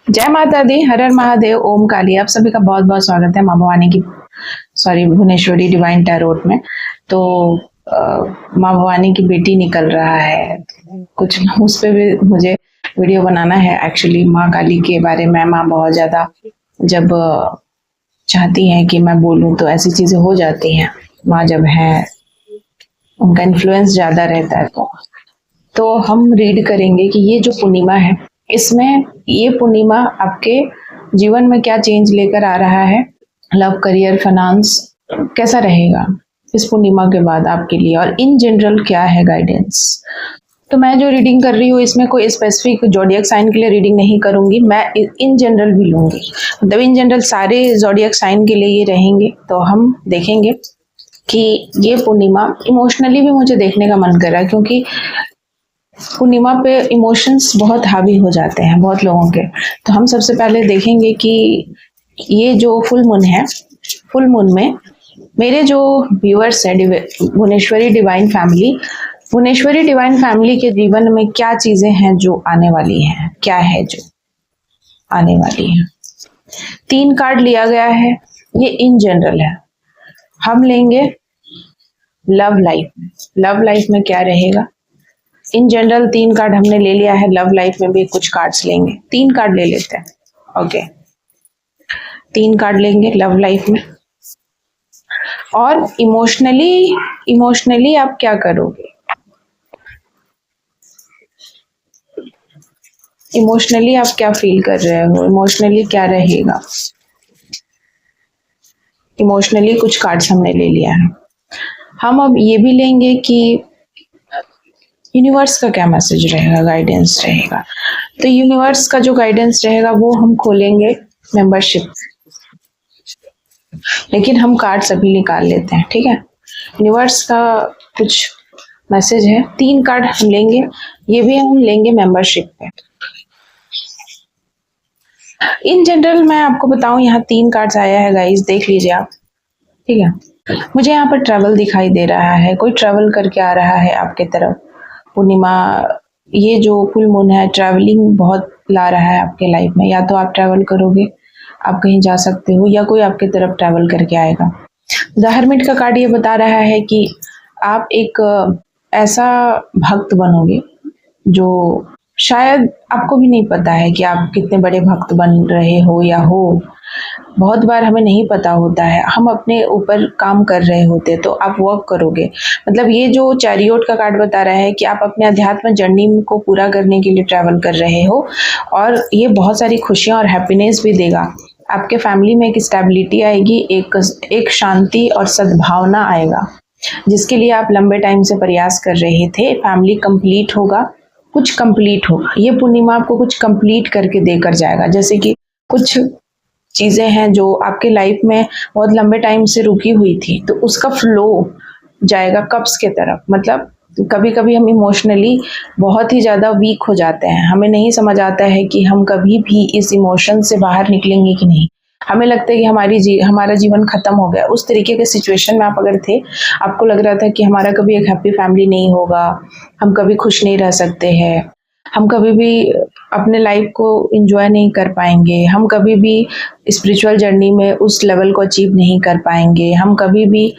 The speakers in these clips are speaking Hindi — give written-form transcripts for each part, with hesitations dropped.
जय माता दी, हर हर महादेव, ओम काली। आप सभी का बहुत बहुत स्वागत है माँ भवानी की भुवनेश्वरी डिवाइन टैरोट में। तो माँ भवानी की बेटी निकल रहा है कुछ, उस पे भी मुझे वीडियो बनाना है। एक्चुअली माँ काली के बारे में माँ बहुत ज्यादा जब चाहती हैं कि मैं बोलूँ तो ऐसी चीजें हो जाती हैं। माँ जब है उनका इन्फ्लुएंस ज्यादा रहता है। तो हम रीड करेंगे कि ये जो पूर्णिमा है, इसमें ये पूर्णिमा आपके जीवन में क्या चेंज लेकर आ रहा है। लव, करियर, फाइनेंस कैसा रहेगा इस पूर्णिमा के बाद आपके लिए, और इन जनरल क्या है गाइडेंस। तो मैं जो रीडिंग कर रही हूँ इसमें कोई स्पेसिफिक जोडियक साइन के लिए रीडिंग नहीं करूंगी, मैं इन जनरल भी लूंगी। मतलब इन जनरल सारे जोडियक साइन के लिए ये रहेंगे। तो हम देखेंगे कि ये पूर्णिमा इमोशनली भी मुझे देखने का मन कर रहा है, क्योंकि पूर्णिमा पे इमोशंस बहुत हावी हो जाते हैं बहुत लोगों के। तो हम सबसे पहले देखेंगे कि ये जो फुल मून है, फुल मून में मेरे जो व्यूअर्स है Bhuvaneshwari divine family, Bhuvaneshwari divine family के जीवन में क्या चीजें हैं जो आने वाली हैं, क्या है जो आने वाली है। 3 कार्ड लिया गया है, ये इन जनरल है। हम लेंगे लव लाइफ में, लव लाइफ में क्या रहेगा। इन जनरल 3 कार्ड हमने ले लिया है, लव लाइफ में भी कुछ कार्ड्स लेंगे। 3 कार्ड ले लेते हैं। ओके, 3 कार्ड लेंगे लव लाइफ में। और इमोशनली आप क्या करोगे, इमोशनली आप क्या फील कर रहे हो, इमोशनली क्या रहेगा। इमोशनली कुछ कार्ड्स हमने ले लिया है। हम अब ये भी लेंगे कि यूनिवर्स का क्या मैसेज रहेगा, गाइडेंस रहेगा। तो यूनिवर्स का जो गाइडेंस रहेगा वो हम खोलेंगे मेंबरशिप, लेकिन हम कार्ड्स अभी निकाल लेते हैं, ठीक है। यूनिवर्स का कुछ मैसेज है, 3 कार्ड हम लेंगे, ये भी हम लेंगे मेंबरशिप पे। इन जनरल मैं आपको बताऊं, यहाँ 3 कार्ड्स आया है गाइस, देख लीजिए आप, ठीक है। मुझे यहाँ पर ट्रैवल दिखाई दे रहा है, कोई ट्रैवल करके आ रहा है आपके तरफ। पूर्णिमा, ये जो फुल मून है, ट्रैवलिंग बहुत ला रहा है आपके लाइफ में। या तो आप ट्रैवल करोगे, आप कहीं जा सकते हो, या कोई आपके तरफ ट्रैवल करके आएगा। द हर्मिट का कार्ड ये बता रहा है कि आप एक ऐसा भक्त बनोगे जो शायद आपको भी नहीं पता है कि आप कितने बड़े भक्त बन रहे हो या हो। बहुत बार हमें नहीं पता होता है, हम अपने ऊपर काम कर रहे होते, तो आप वर्क करोगे। मतलब ये जो चैरियोट का कार्ड बता रहा है कि आप अपने अध्यात्म जर्नी को पूरा करने के लिए ट्रैवल कर रहे हो, और ये बहुत सारी खुशियां और हैप्पीनेस भी देगा। आपके फैमिली में एक स्टेबिलिटी आएगी, एक शांति और सद्भावना आएगा, जिसके लिए आप लंबे टाइम से प्रयास कर रहे थे। फैमिली कंप्लीट होगा, कुछ कंप्लीट होगा। ये पूर्णिमा आपको कुछ कंप्लीट करके देकर जाएगा। जैसे कि कुछ चीजें हैं जो आपके लाइफ में बहुत लंबे टाइम से रुकी हुई थी, तो उसका फ्लो जाएगा कब्ज के तरफ। मतलब कभी कभी हम इमोशनली बहुत ही ज़्यादा वीक हो जाते हैं, हमें नहीं समझ आता है कि हम कभी भी इस इमोशन से बाहर निकलेंगे कि नहीं। हमें लगता है कि हमारा जीवन खत्म हो गया। उस तरीके के सिचुएशन में आप अगर थे, आपको लग रहा था कि हमारा कभी एक हैप्पी फैमिली नहीं होगा, हम कभी खुश नहीं रह सकते हैं, हम कभी भी अपने लाइफ को एंजॉय नहीं कर पाएंगे, हम कभी भी स्पिरिचुअल जर्नी में उस लेवल को अचीव नहीं कर पाएंगे, हम कभी भी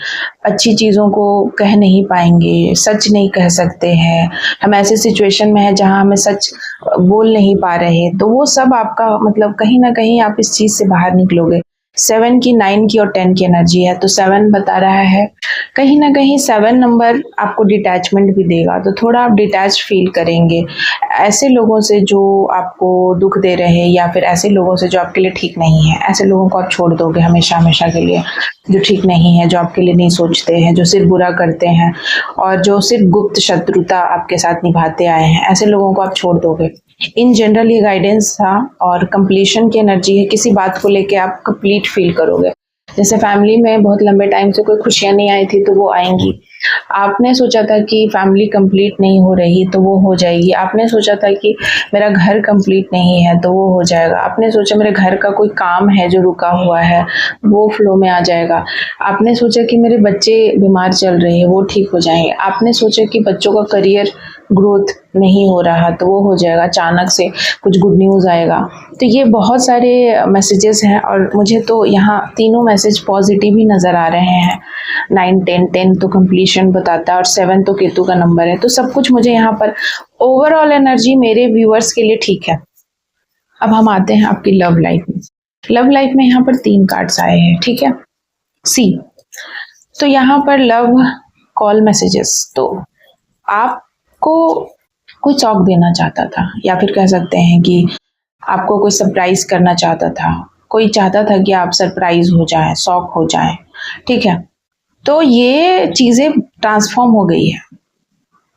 अच्छी चीज़ों को कह नहीं पाएंगे, सच नहीं कह सकते हैं, हम ऐसे सिचुएशन में हैं जहां हमें सच बोल नहीं पा रहे। तो वो सब आपका मतलब कहीं ना कहीं आप इस चीज़ से बाहर निकलोगे। 7 की, 9 की और 10 की एनर्जी है, तो 7 बता रहा है कहीं ना कहीं 7 नंबर आपको डिटैचमेंट भी देगा। तो थोड़ा आप डिटैच फील करेंगे ऐसे लोगों से जो आपको दुख दे रहे हैं, या फिर ऐसे लोगों से जो आपके लिए ठीक नहीं है। ऐसे लोगों को आप छोड़ दोगे हमेशा हमेशा के लिए, जो ठीक नहीं है, जो आपके लिए नहीं सोचते हैं, जो सिर्फ बुरा करते हैं और जो सिर्फ गुप्त शत्रुता आपके साथ निभाते आए हैं। ऐसे लोगों को आप छोड़ दोगे। इन जनरल ये गाइडेंस था, और कंप्लीशन की एनर्जी है। किसी बात को लेके आप कंप्लीट फील करोगे। जैसे फैमिली में बहुत लंबे टाइम से कोई खुशियां नहीं आई थी, तो वो आएंगी। आपने सोचा था कि फैमिली कंप्लीट नहीं हो रही तो वो हो जाएगी, आपने सोचा था कि मेरा घर कंप्लीट नहीं है तो वो हो जाएगा, आपने सोचा मेरे घर का कोई काम है जो रुका हुआ है वो फ्लो में आ जाएगा, आपने सोचा कि मेरे बच्चे बीमार चल रहे हैं वो ठीक हो जाएंगे, आपने सोचा कि बच्चों का करियर ग्रोथ नहीं हो रहा तो वो हो जाएगा, अचानक से कुछ गुड न्यूज़ आएगा। तो ये बहुत सारे मैसेजेस हैं और मुझे तो यहाँ तीनों मैसेज पॉजिटिव ही नज़र आ रहे हैं। 9 10 10 तो कंप्लीशन बताता है और 7 तो केतु का नंबर है, तो सब कुछ मुझे यहाँ पर ओवरऑल एनर्जी मेरे व्यूअर्स के लिए ठीक है। अब हम आते हैं आपकी लव लाइफ में। लव लाइफ में यहाँ पर 3 कार्ड्स आए हैं, ठीक है। सी, तो यहाँ पर लव कॉल मैसेजेस, तो आपको कोई शौक देना चाहता था या फिर कह सकते हैं कि आपको कोई सरप्राइज करना चाहता था, कोई चाहता था कि आप सरप्राइज हो जाए, शौक हो जाए, ठीक है। तो ये चीज़ें ट्रांसफॉर्म हो गई है,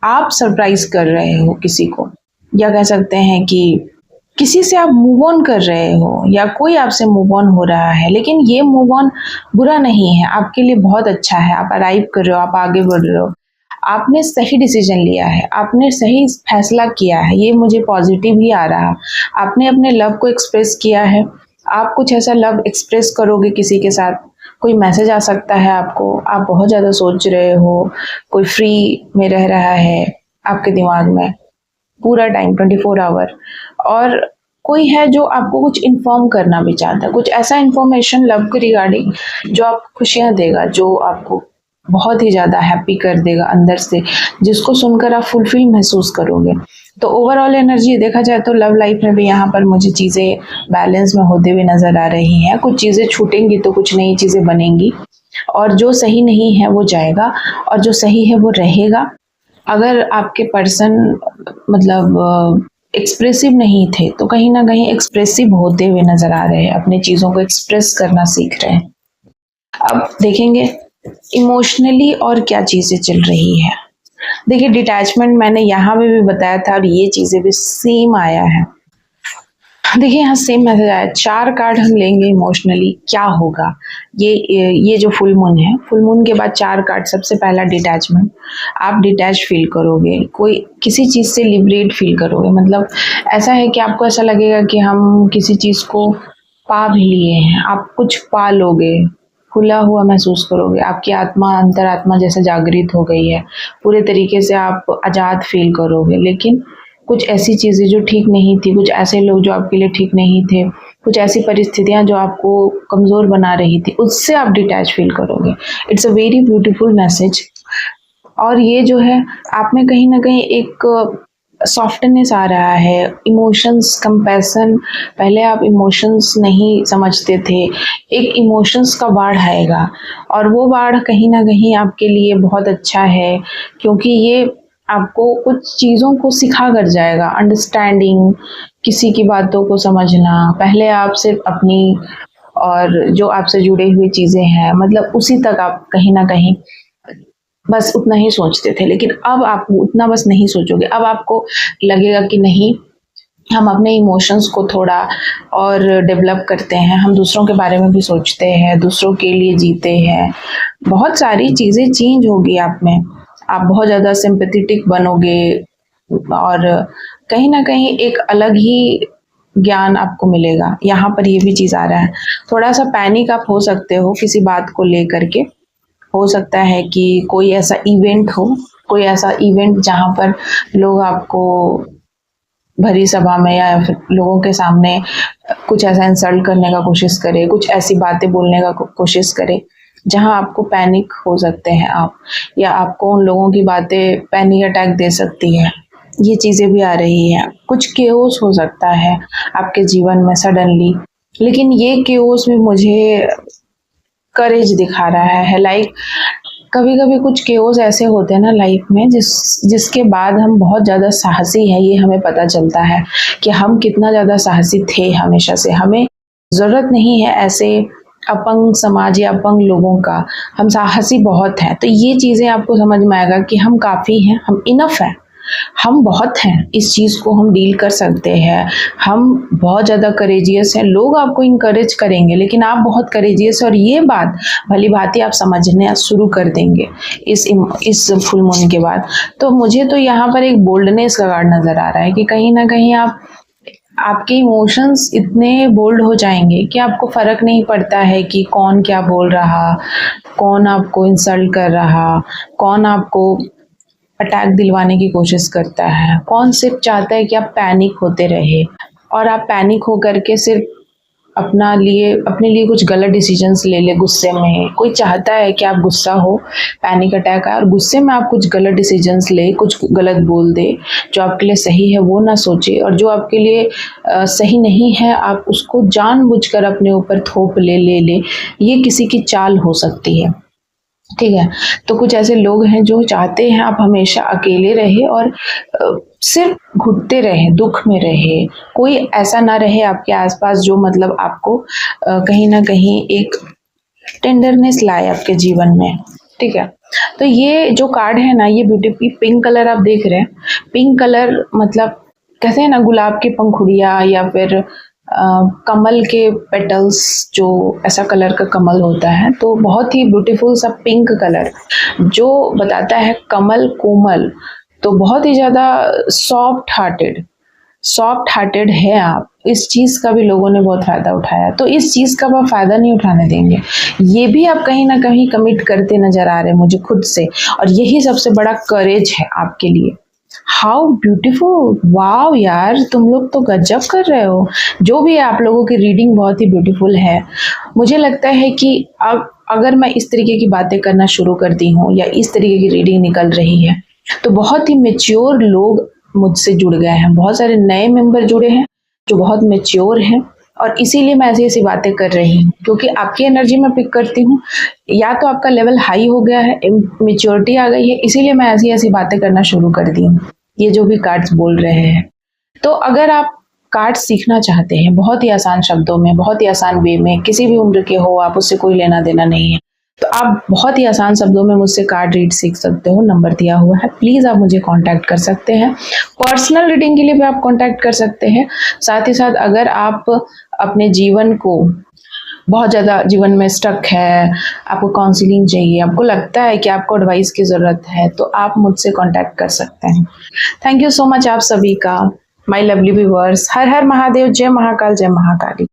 आप सरप्राइज कर रहे हो किसी को, या कह सकते हैं कि किसी से आप मूव ऑन कर रहे हो या कोई आपसे मूव ऑन हो रहा है, लेकिन ये मूव ऑन बुरा नहीं है, आपके लिए बहुत अच्छा है, आप अराइव कर रहे हो, आप आगे बढ़ रहे हो, आपने सही डिसीजन लिया है, आपने सही फैसला किया है, ये मुझे पॉजिटिव ही आ रहा। आपने अपने लव को एक्सप्रेस किया है, आप कुछ ऐसा लव एक्सप्रेस करोगे किसी के साथ, कोई मैसेज आ सकता है आपको, आप बहुत ज़्यादा सोच रहे हो, कोई फ्री में रह रहा है आपके दिमाग में पूरा टाइम 24 आवर, और कोई है जो आपको कुछ इन्फॉर्म करना भी चाहता है, कुछ ऐसा इन्फॉर्मेशन लव के रिगार्डिंग जो आपको खुशियाँ देगा, जो आपको बहुत ही ज़्यादा हैप्पी कर देगा अंदर से, जिसको सुनकर आप फुलफिल महसूस करोगे। तो ओवरऑल एनर्जी देखा जाए तो लव लाइफ में भी यहाँ पर मुझे चीज़ें बैलेंस में होते हुए नज़र आ रही हैं, कुछ चीज़ें छूटेंगी तो कुछ नई चीज़ें बनेंगी, और जो सही नहीं है वो जाएगा और जो सही है वो रहेगा। अगर आपके पर्सन मतलब एक्सप्रेसिव नहीं थे तो कहीं ना कहीं एक्सप्रेसिव होते हुए नज़र आ रहे हैं, अपनी चीज़ों को एक्सप्रेस करना सीख रहे हैं। अब देखेंगे इमोशनली और क्या चीज़ें चल रही है। देखिए डिटैचमेंट मैंने यहाँ पे भी बताया था और ये चीज़ें भी सेम आया है। देखिए यहाँ सेम मैसेज आया, 4 कार्ड हम लेंगे इमोशनली क्या होगा। ये जो फुल मून है, फुल मून के बाद 4 कार्ड, सबसे पहला डिटैचमेंट, आप डिटैच फील करोगे, कोई किसी चीज़ से लिबरेट फील करोगे, मतलब ऐसा है कि आपको ऐसा लगेगा कि हम किसी चीज़ को पा भी लिए हैं, आप कुछ पा लोगे, खुला हुआ महसूस करोगे, आपकी आत्मा अंतरात्मा जैसे जागृत हो गई है, पूरे तरीके से आप आज़ाद फील करोगे। लेकिन कुछ ऐसी चीज़ें जो ठीक नहीं थी, कुछ ऐसे लोग जो आपके लिए ठीक नहीं थे, कुछ ऐसी परिस्थितियां जो आपको कमज़ोर बना रही थी, उससे आप डिटैच फील करोगे। It's a very beautiful message. और ये जो है आप में कहीं ना कहीं एक सॉफ्टनेस आ रहा है, इमोशंस, कंपैशन, पहले आप इमोशंस नहीं समझते थे, एक इमोशंस का बाढ़ आएगा और वो बाढ़ कहीं ना कहीं आपके लिए बहुत अच्छा है, क्योंकि ये आपको कुछ चीज़ों को सिखा कर जाएगा, अंडरस्टैंडिंग, किसी की बातों को समझना। पहले आप सिर्फ अपनी और जो आपसे जुड़े हुए चीज़ें हैं, मतलब उसी तक आप कहीं ना कहीं बस उतना ही सोचते थे, लेकिन अब आप उतना बस नहीं सोचोगे, अब आपको लगेगा कि नहीं, हम अपने इमोशंस को थोड़ा और डेवलप करते हैं, हम दूसरों के बारे में भी सोचते हैं, दूसरों के लिए जीते हैं, बहुत सारी चीज़ें चेंज होगी आप में, आप बहुत ज़्यादा सिंपैथेटिक बनोगे और कहीं ना कहीं एक अलग ही ज्ञान आपको मिलेगा। यहाँ पर ये भी चीज़ आ रहा है, थोड़ा सा पैनिक आप हो सकते हो किसी बात को लेकर के, हो सकता है कि कोई ऐसा इवेंट हो, कोई ऐसा इवेंट जहाँ पर लोग आपको भरी सभा में या फिर लोगों के सामने कुछ ऐसा इंसल्ट करने का कोशिश करे, कुछ ऐसी बातें बोलने का कोशिश करे जहां आपको पैनिक हो सकते हैं आप, या आपको उन लोगों की बातें पैनिक अटैक दे सकती है। ये चीज़ें भी आ रही हैं, कुछ केओस हो सकता है आपके जीवन में सडनली, लेकिन ये केओस भी मुझे करेज दिखा रहा है। लाइक कभी कभी कुछ केओस ऐसे होते हैं ना लाइफ में, जिसके बाद हम बहुत ज़्यादा साहसी हैं, ये हमें पता चलता है कि हम कितना ज़्यादा साहसी थे हमेशा से। हमें ज़रूरत नहीं है ऐसे अपंग समाज या अपंग लोगों का, हम साहसी बहुत हैं। तो ये चीज़ें आपको समझ में आएगा कि हम काफ़ी हैं, हम इनफ हैं, हम बहुत हैं, इस चीज़ को हम डील कर सकते हैं, हम बहुत ज़्यादा करेजियस हैं, लोग आपको इंकरेज करेंगे, लेकिन आप बहुत करेजियस, और ये बात भली भांति आप समझना शुरू कर देंगे इस फुल मून के बाद। तो मुझे तो यहाँ पर एक बोल्डनेस का कार्ड नज़र आ रहा है कि कहीं ना कहीं आपके इमोशंस इतने बोल्ड हो जाएंगे कि आपको फ़र्क नहीं पड़ता है कि कौन क्या बोल रहा, कौन आपको इंसल्ट कर रहा, कौन आपको अटैक दिलवाने की कोशिश करता है, कौन सिर्फ चाहता है कि आप पैनिक होते रहे और आप पैनिक होकर के सिर्फ अपने लिए कुछ गलत डिसीजंस ले ले गुस्से में। कोई चाहता है कि आप गुस्सा हो, पैनिक अटैक आए और गुस्से में आप कुछ गलत डिसीजंस ले, कुछ गलत बोल दे, जो आपके लिए सही है वो ना सोचे, और जो आपके लिए सही नहीं है आप उसको जानबूझकर अपने ऊपर थोप ले। ये किसी की चाल हो सकती है, ठीक है। तो कुछ ऐसे लोग हैं जो चाहते हैं आप हमेशा अकेले रहे और सिर्फ घुटते रहे, दुख में रहे, कोई ऐसा ना रहे आपके आसपास जो मतलब आपको कहीं ना कहीं एक टेंडरनेस लाए आपके जीवन में, ठीक है। तो ये जो कार्ड है ना, ये ब्यूटीफुल पिंक कलर आप देख रहे हैं। पिंक कलर मतलब कहते हैं ना गुलाब की पंखुड़ियाँ या फिर कमल के पेटल्स, जो ऐसा कलर का कमल होता है, तो बहुत ही ब्यूटीफुल सा पिंक कलर जो बताता है कमल कोमल, तो बहुत ही ज़्यादा सॉफ्ट हार्टेड है आप। इस चीज़ का भी लोगों ने बहुत फ़ायदा उठाया, तो इस चीज़ का आप फ़ायदा नहीं उठाने देंगे। ये भी आप कहीं ना कहीं कमिट करते नज़र आ रहे हैं मुझे खुद से, और यही सबसे बड़ा करेज है आपके लिए। हाउ ब्यूटीफुल, वाव यार, तुम लोग तो गजब कर रहे हो। जो भी है, आप लोगों की रीडिंग बहुत ही ब्यूटीफुल है। मुझे लगता है कि अब अगर मैं इस तरीके की बातें करना शुरू करती हूँ या इस तरीके की रीडिंग निकल रही है, तो बहुत ही मेच्योर लोग मुझसे जुड़ गए हैं, बहुत सारे नए मेंबर जुड़े हैं जो बहुत मेच्योर हैं, और इसीलिए मैं ऐसी ऐसी बातें कर रही हूँ, क्योंकि आपकी एनर्जी मैं पिक करती हूँ। या तो आपका लेवल हाई हो गया है, मेच्योरिटी आ गई है, इसीलिए मैं ऐसी ऐसी बातें करना शुरू कर दी हूँ, ये जो भी कार्ड्स बोल रहे हैं। तो अगर आप कार्ड सीखना चाहते हैं बहुत ही आसान शब्दों में, बहुत ही आसान वे में, किसी भी उम्र के हो आप, उससे कोई लेना देना नहीं है, तो आप बहुत ही आसान शब्दों में मुझसे कार्ड रीड सीख सकते हो। नंबर दिया हुआ है, प्लीज़ आप मुझे कांटेक्ट कर सकते हैं। पर्सनल रीडिंग के लिए भी आप कांटेक्ट कर सकते हैं। साथ ही साथ अगर आप अपने जीवन को बहुत ज़्यादा जीवन में स्टक है, आपको काउंसलिंग चाहिए, आपको लगता है कि आपको एडवाइस की ज़रूरत है, तो आप मुझसे कांटेक्ट कर सकते हैं। थैंक यू सो मच आप सभी का, माय लवली व्यूअर्स। हर हर महादेव, जय महाकाल, जय महाकाली।